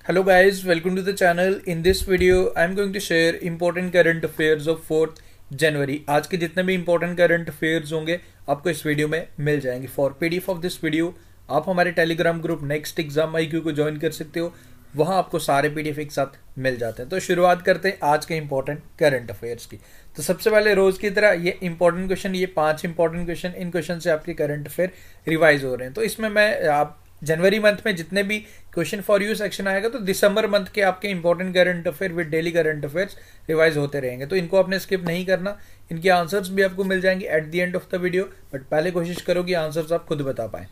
Hello guys, welcome to the channel. In this video, I am going to share important current affairs of 4th जनवरी। आज के जितने भी important current affairs होंगे आपको इस video में मिल जाएंगे। For PDF of this video आप हमारे Telegram group next exam IQ को ज्वाइन कर सकते हो, वहां आपको सारे पीडीएफ एक साथ मिल जाते हैं। तो शुरुआत करते हैं आज के इंपॉर्टेंट करंट अफेयर्स की। तो सबसे पहले रोज की तरह ये इंपॉर्टेंट क्वेश्चन, ये 5 इंपॉर्टेंट क्वेश्चन, इन क्वेश्चन से आपके करंट अफेयर रिवाइज हो रहे हैं। तो इसमें मैं आप जनवरी मंथ में जितने भी क्वेश्चन फॉर यू सेक्शन आएगा तो दिसंबर मंथ के आपके important current affair with daily current affairs revise होते रहेंगे। तो इनको आपने स्किप नहीं करना, इनके आंसर्स भी आपको मिल जाएंगे at the end of the video, but पहले कोशिश करो कि आंसर्स आप खुद बता पाए।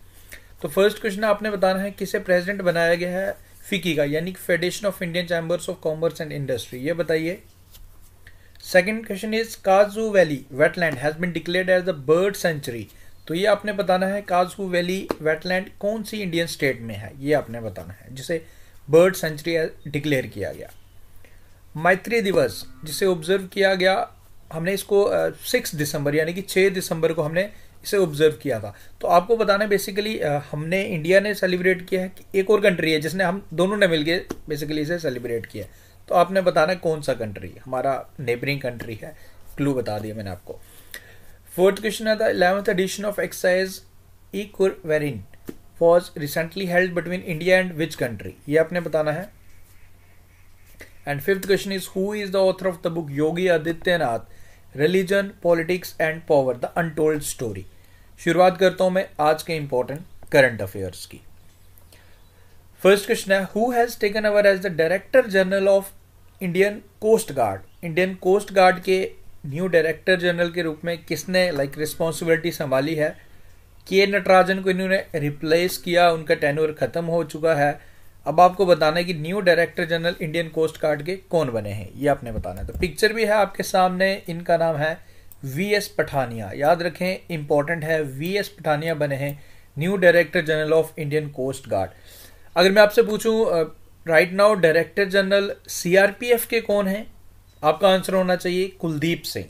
तो फर्स्ट क्वेश्चन आपने बताना है किसे प्रेसिडेंट बनाया गया है फिकी का, यानी Federation of Indian Chambers of Commerce and Industry, ये बताइए। Second question is Kazhuveli wetland has been declared as the bird sanctuary, तो ये आपने बताना है काजू वैली वेटलैंड कौन सी इंडियन स्टेट में है, ये आपने बताना है जिसे बर्ड सेंचुरी डिक्लेयर किया गया। मैत्री दिवस जिसे ऑब्जर्व किया गया, हमने इसको 6 दिसंबर यानी कि 6 दिसंबर को हमने इसे ऑब्जर्व किया था। तो आपको बताना है बेसिकली हमने इंडिया ने सेलिब्रेट किया है कि एक और कंट्री है जिसने, हम दोनों ने मिलकर बेसिकली इसे सेलिब्रेट किया है। तो आपने बताना है कौन सा कंट्री, हमारा नेबरिंग कंट्री है, क्लू बता दिया मैंने आपको। फोर्थ क्वेश्चन है the 11th edition of exercise Ekuverin was recently held between India and which country, ये आपने बताना है। And fifth question is who is the author of the book Yogi Adityanath religion politics and power the untold story. शुरुआत करता हूं मैं आज के इंपॉर्टेंट करंट अफेयर्स की। फर्स्ट क्वेश्चन है who has taken over as the director general of Indian coast guard, Indian coast Guard के new director general के रूप में किसने रिस्पॉन्सिबिलिटी संभाली है। के नटराजन को इन्होंने रिप्लेस किया, उनका टेन्योर खत्म हो चुका है। अब आपको बताना है कि new director general Indian coast Guard के कौन बने हैं, ये आपने बताना है। तो पिक्चर भी है आपके सामने, इनका नाम है VS पठानिया, याद रखें इंपॉर्टेंट है, VS पठानिया बने हैं new director general of Indian coast Guard. अगर मैं आपसे पूछूं right now director general CRPF के कौन हैं, आपका आंसर होना चाहिए कुलदीप सिंह।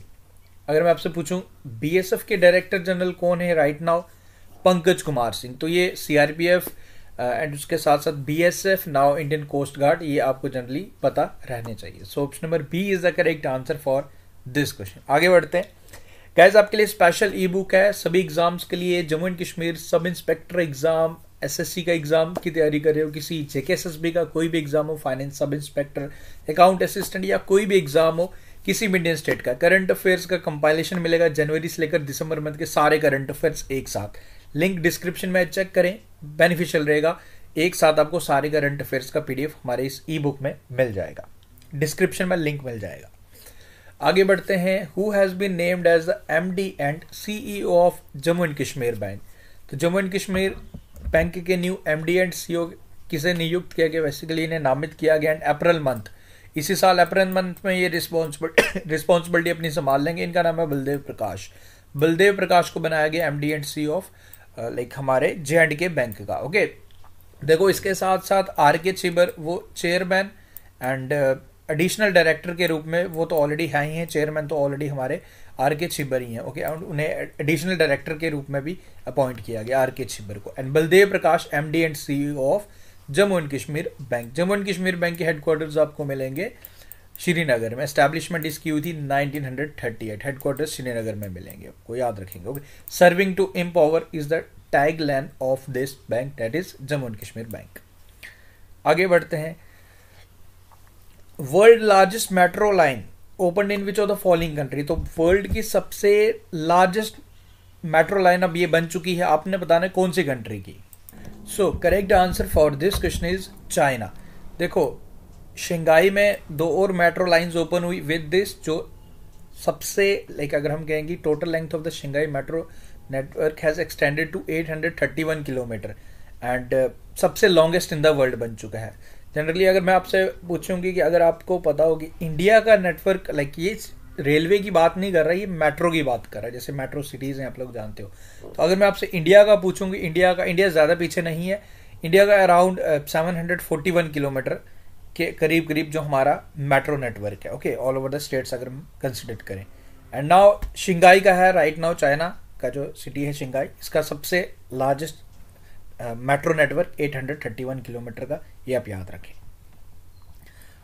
अगर मैं आपसे पूछूं BSF के डायरेक्टर जनरल कौन है राइट नाउ, पंकज कुमार सिंह। तो ये CRPF एंड उसके साथ साथ BSF now Indian coast Guard, ये आपको जनरली पता रहने चाहिए। So option number B is the correct answer for this question. आगे बढ़ते हैं गाइस, आपके लिए स्पेशल ई बुक है सभी एग्जाम्स के लिए। Jammu and Kashmir sub inspector exam, SSC का एग्जाम की तैयारी कर रहे हो, किसी JKSSB का कोई भी एग्जाम हो, finance sub inspector, account assistant या कोई भी एग्जाम हो किसी भी इंडियन स्टेट का, करंट अफेयर्स का कंपाइलेशन मिलेगा जनवरी से लेकर दिसंबर मंथ के सारे करंट अफेयर्स एक साथ। लिंक डिस्क्रिप्शन में चेक करें, बेनिफिशियल रहेगा, एक साथ आपको सारे करंट अफेयर्स का PDF हमारे इस ई बुक में मिल जाएगा, डिस्क्रिप्शन में लिंक मिल जाएगा। आगे बढ़ते हैं who has been named as the MD and CEO of Jammu and Kashmir bank. तो जम्मू एंड कश्मीर बैंक के न्यू MD एंड CEO किसे नियुक्त किया गया, बेसिकली इन्हें नामित किया गया एंड अप्रैल मंथ, इसी साल अप्रैल मंथ में ये रिस्पॉन्सिबिलिटी अपनी संभाल लेंगे। इनका नाम है बलदेव प्रकाश। बलदेव प्रकाश को बनाया गया MD एंड CEO ऑफ हमारे J&K बैंक का। ओके, देखो इसके साथ साथ RK छिबर वो चेयरमैन एंड एडिशनल डायरेक्टर के रूप में वो तो ऑलरेडी है ही हैं, चेयरमैन तो ऑलरेडी हमारे RK छिबर ही हैं। ओके, उन्हें एडिशनल डायरेक्टर के रूप में भी अपॉइंट किया गया RK छिबर को। And Baldev Prakash MD and CEO of Jammu and Kashmir bank. Jammu and Kashmir bank के हेडक्वार्टर्स आपको मिलेंगे श्रीनगर में, एस्टैब्लिशमेंट इसकी हुई थी 1938, हेडक्वार्टर्स श्रीनगर में मिलेंगे, आपको याद रखेंगे। Okay, serving to empower is the tagline of this bank, that is Jammu and Kashmir bank. आगे बढ़ते हैं, world largest metro line open in which of the following country. तो वर्ल्ड की सबसे लार्जेस्ट मेट्रो लाइन अब ये बन चुकी है, आपने बताना है कौन सी कंट्री की। सो correct answer for this question is China. देखो शंघाई में 2 और मेट्रो लाइंस ओपन हुई विद दिस, जो सबसे अगर हम कहेंगे total length of the Shanghai metro network has extended to 831 kilometre and सबसे लॉन्गेस्ट इन द वर्ल्ड बन चुका है। जनरली अगर मैं आपसे पूछूंगी कि अगर आपको पता होगी इंडिया का नेटवर्क, ये रेलवे की बात नहीं कर रहा, ये मेट्रो की बात कर रहा है, जैसे मेट्रो सिटीज हैं आप लोग जानते हो। तो अगर मैं आपसे इंडिया का पूछूंगी, इंडिया ज़्यादा पीछे नहीं है, इंडिया का अराउंड 741 किलोमीटर के करीब करीब जो हमारा मेट्रो नेटवर्क है। Okay, all over the states अगर हम कंसिडर करें। एंड नाउ शंघाई का है राइट नाउ, चाइना का जो सिटी है शंघाई, इसका सबसे लार्जेस्ट मेट्रो नेटवर्क 831 किलोमीटर का, ये आप याद रखें।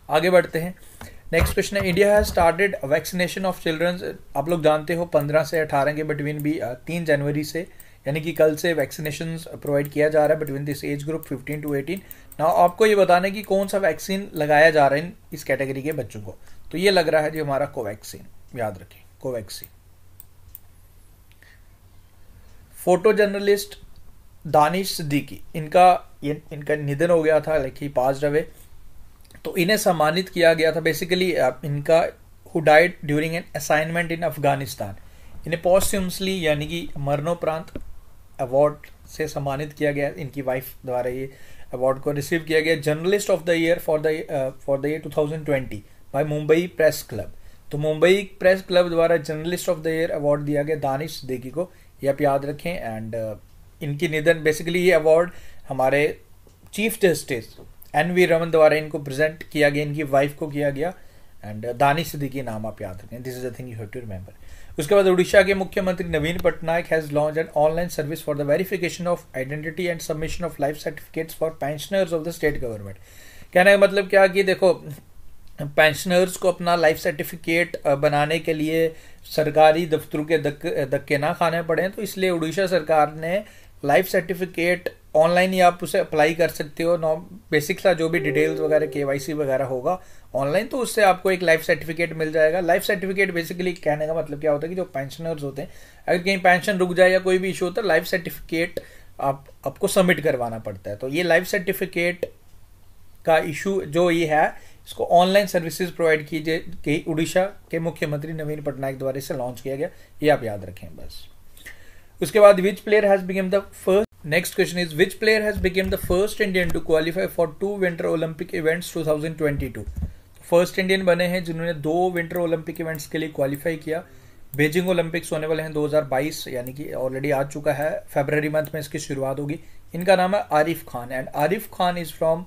आगे बढ़ते हैं। नेक्स्ट क्वेश्चन है, India has started vaccination of childrens. आप लोग जानते हो 15 से 18 के बिटवीन भी 3 जनवरी से यानी कि कल से वैक्सीनेशन प्रोवाइड किया जा रहा है between this age group 15 to 18। ना आपको ये बताना है कि कौन सा वैक्सीन लगाया जा रहा है इस कैटेगरी के बच्चों को। तो ये लग रहा है जी हमारा कोवैक्सीन, याद रखें Covaxin. Photo journalist Danish Siddiqui, इनका निधन हो गया था, लाइक ही पास्ड अवे। तो इन्हें सम्मानित किया गया था बेसिकली इनका who died during an assignment इन अफगानिस्तान। इन्हें पॉस्ट्यूमसली यानी कि मरणोपरांत अवार्ड से सम्मानित किया गया। इनकी वाइफ द्वारा ये अवार्ड को रिसीव किया गया। Journalist of the year for the year 2020 by Mumbai press club. तो मुंबई प्रेस क्लब द्वारा journalist of the year award दिया गया दानिश सिद्दीकी को, ये आप याद रखें। एंड इनकी निधन बेसिकली ये अवार्ड हमारे चीफ जस्टिस NV रमन द्वारा इनको प्रेजेंट किया गया, इनकी वाइफ को किया गया। एंड दानिश सिद्दीकी नाम आप याद रखें, this is the thing you have to remember. उसके बाद उड़ीसा के मुख्यमंत्री Naveen Patnaik has launch an online service for the verification of identity and submission of life certificates for pensioners of the state government. कहने का मतलब क्या कि देखो पेंशनर्स को अपना लाइफ सर्टिफिकेट बनाने के लिए सरकारी दफ्तरों के धक्के ना खाने पड़े, तो इसलिए उड़ीसा सरकार ने लाइफ सर्टिफिकेट ऑनलाइन ही आप उसे अप्लाई कर सकते हो। बेसिक सा जो भी डिटेल्स वगैरह KYC वगैरह होगा ऑनलाइन, तो उससे आपको एक लाइफ सर्टिफिकेट मिल जाएगा। लाइफ सर्टिफिकेट बेसिकली कहने का मतलब क्या होता है कि जो पेंशनर्स होते हैं अगर कहीं पेंशन रुक जाए या कोई भी इशू होता है, लाइफ सर्टिफिकेट आपको सबमिट करवाना पड़ता है। तो ये लाइफ सर्टिफिकेट का इशू जो ये है, इसको ऑनलाइन सर्विसेज प्रोवाइड की गई उड़ीसा के मुख्यमंत्री नवीन पटनायक द्वारा इसे लॉन्च किया गया, ये आप याद रखें बस। उसके बाद which player has become the first, next question is which player has become the first Indian to qualify for 2 winter Olympic events 2022। First Indian बने हैं जिन्होंने 2 विंटर ओलंपिक इवेंट्स के लिए क्वालिफाई किया। बीजिंग ओलंपिक्स होने वाले हैं 2022, यानी कि ऑलरेडी आ चुका है, फरवरी मंथ में इसकी शुरुआत होगी। इनका नाम है Arif Khan and Arif Khan is from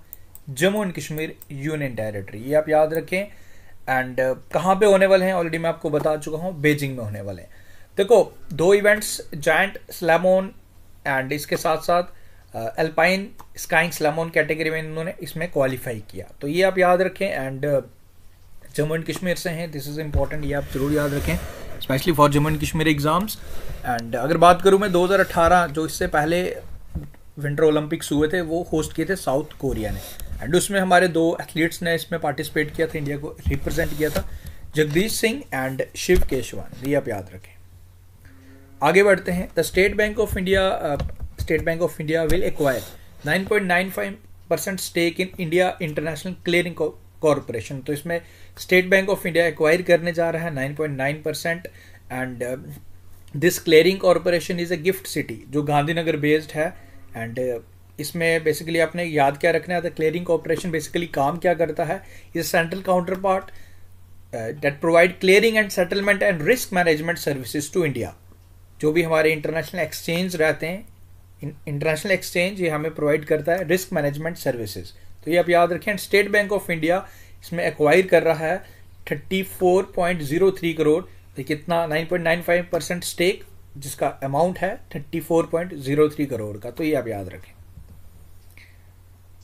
Jammu and Kashmir union territory, ये आप याद रखें। एंड कहाँ पे होने वाले हैं ऑलरेडी मैं आपको बता चुका हूँ, बीजिंग में होने वाले हैं। देखो 2 इवेंट्स जायंट स्लैमोन एंड इसके साथ साथ अल्पाइन स्काइंग स्लैमोन कैटेगरी में इन्होंने इसमें क्वालिफाई किया, तो ये आप याद रखें। एंड जम्मू एंड कश्मीर से हैं, दिस इज इंपॉर्टेंट, ये आप जरूर याद रखें specially for Jammu and Kashmir exams. And अगर बात करूँ मैं 2018 जो इससे पहले विंटर ओलंपिक्स हुए थे वो होस्ट किए थे साउथ कोरिया ने, एंड उसमें हमारे 2 एथलीट्स ने इसमें पार्टिसिपेट किया था, इंडिया को रिप्रेजेंट किया था, जगदीश सिंह एंड शिव केशवान, ये आप याद रखें। आगे बढ़ते हैं। The state bank of India will acquire 9.95% stake in India international clearing corporation. तो इसमें state bank of India acquire करने जा रहा है 9.9%। And this clearing corporation is a gift city जो गांधीनगर बेस्ड है। एंड इसमें बेसिकली आपने याद क्या रखना है, द क्लियरिंग कॉरपोरेशन बेसिकली काम क्या करता है, is central counterpart that provide clearing and settlement and risk management services to India. जो भी हमारे इंटरनेशनल एक्सचेंज रहते हैं, इंटरनेशनल एक्सचेंज ये हमें प्रोवाइड करता है रिस्क मैनेजमेंट सर्विसेज, तो ये आप याद रखें। स्टेट बैंक ऑफ इंडिया इसमें एक्वायर कर रहा है 34.03 करोड़, तो कितना 9.95% स्टेक जिसका अमाउंट है 34.03 करोड़ का, तो ये आप याद रखें।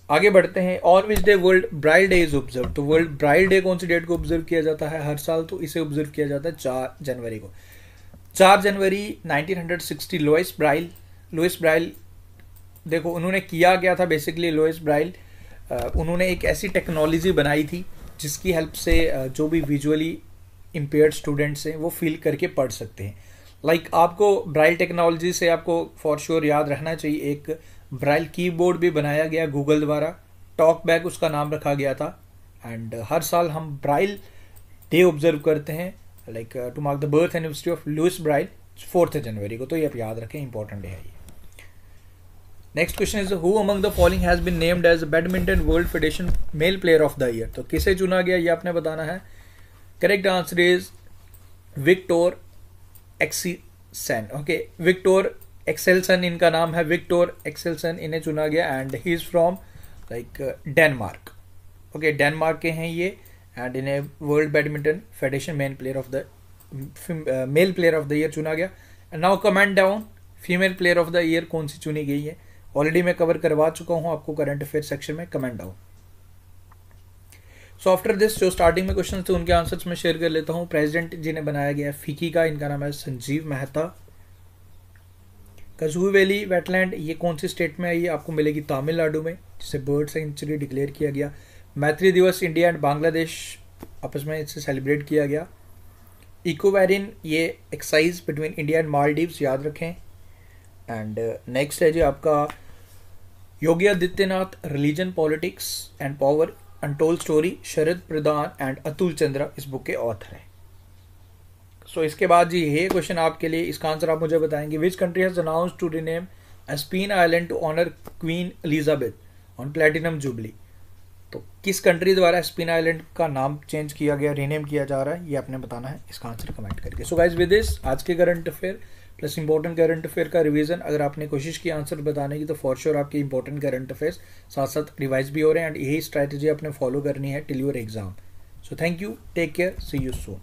आगे बढ़ते हैं। On which day world Braille day is observe. तो वर्ल्ड ब्राइल डे कौन सी डेट को ऑब्जर्व किया जाता है हर साल, तो इसे ऑब्जर्व किया जाता है 4 जनवरी को। 4 जनवरी 1960 लुइस ब्राइल देखो उन्होंने किया गया था बेसिकली। लुइस ब्राइल उन्होंने एक ऐसी टेक्नोलॉजी बनाई थी जिसकी हेल्प से जो भी विजुअली इम्पेयर्ड स्टूडेंट्स हैं वो फील करके पढ़ सकते हैं। लाइक आपको ब्राइल टेक्नोलॉजी से आपको फॉर श्योर याद रखना चाहिए, एक ब्राइल कीबोर्ड भी बनाया गया गूगल द्वारा, टॉक बैग उसका नाम रखा गया था। एंड हर साल हम ब्राइल डे ऑब्जर्व करते हैं, like to mark the birth anniversary of Louis Braille 4 जनवरी को, तो ये आप याद रखें, इंपॉर्टेंट डे है ये। Next question is who among the following has been named as badminton world federation male player of the year. तो किसे चुना गया ये आपने बताना है। Correct answer is Viktor Axelsen. Okay, Viktor Axelsen इनका नाम है, विक्टोर एक्सेल्सन इन्हें चुना गया and he is from like Denmark. Okay, Denmark के हैं ये एंड इन्हें world badminton federation male player of the year चुना गया। And now comment down female player of the year कौन सी चुनी गई है, ऑलरेडी मैं कवर करवा चुका हूं आपको करंट अफेयर सेक्शन में, comment down. So after this जो स्टार्टिंग में क्वेश्चन थे उनके आंसर्स मैं शेयर कर लेता हूँ। प्रेसिडेंट जिन्हें बनाया गया है फिकी का, इनका नाम है संजीव मेहता। कजू वैली वेटलैंड ये कौन सी स्टेट में है? ये आपको मिलेगी तमिलनाडु में, जिसे बर्ड सेंचुरी डिक्लेयर किया गया। मैत्री दिवस इंडिया एंड बांग्लादेश आपस में इसे सेलिब्रेट किया गया। इकोवेरिन ये exercise between India and Maldives, याद रखें। एंड नेक्स्ट है जी आपका Yogi Adityanath, religion politics and power untold story, Sharad Pradhan and Atul Chandra इस बुक के ऑथर है। सो इसके बाद जी ये क्वेश्चन आपके लिए, इसका आंसर आप मुझे बताएंगे। Which country has announced to rename Aspen island to honour Queen Elizabeth on platinum jubilee? तो किस कंट्री द्वारा एस्पीन आइलैंड का नाम चेंज किया गया, रीनेम किया जा रहा है, ये आपने बताना है। इसका आंसर कमेंट करके। सो गाइस विद दिस आज के current affair plus important current affair का रिवीजन अगर आपने कोशिश की आंसर बताने की, तो फॉर श्योर आपके इंपॉर्टेंट करंट अफेयर्स साथ साथ रिवाइज भी हो रहे हैं। एंड यही स्ट्रैटेजी आपने फॉलो करनी है till your exam. So thank you, take care, see you soon.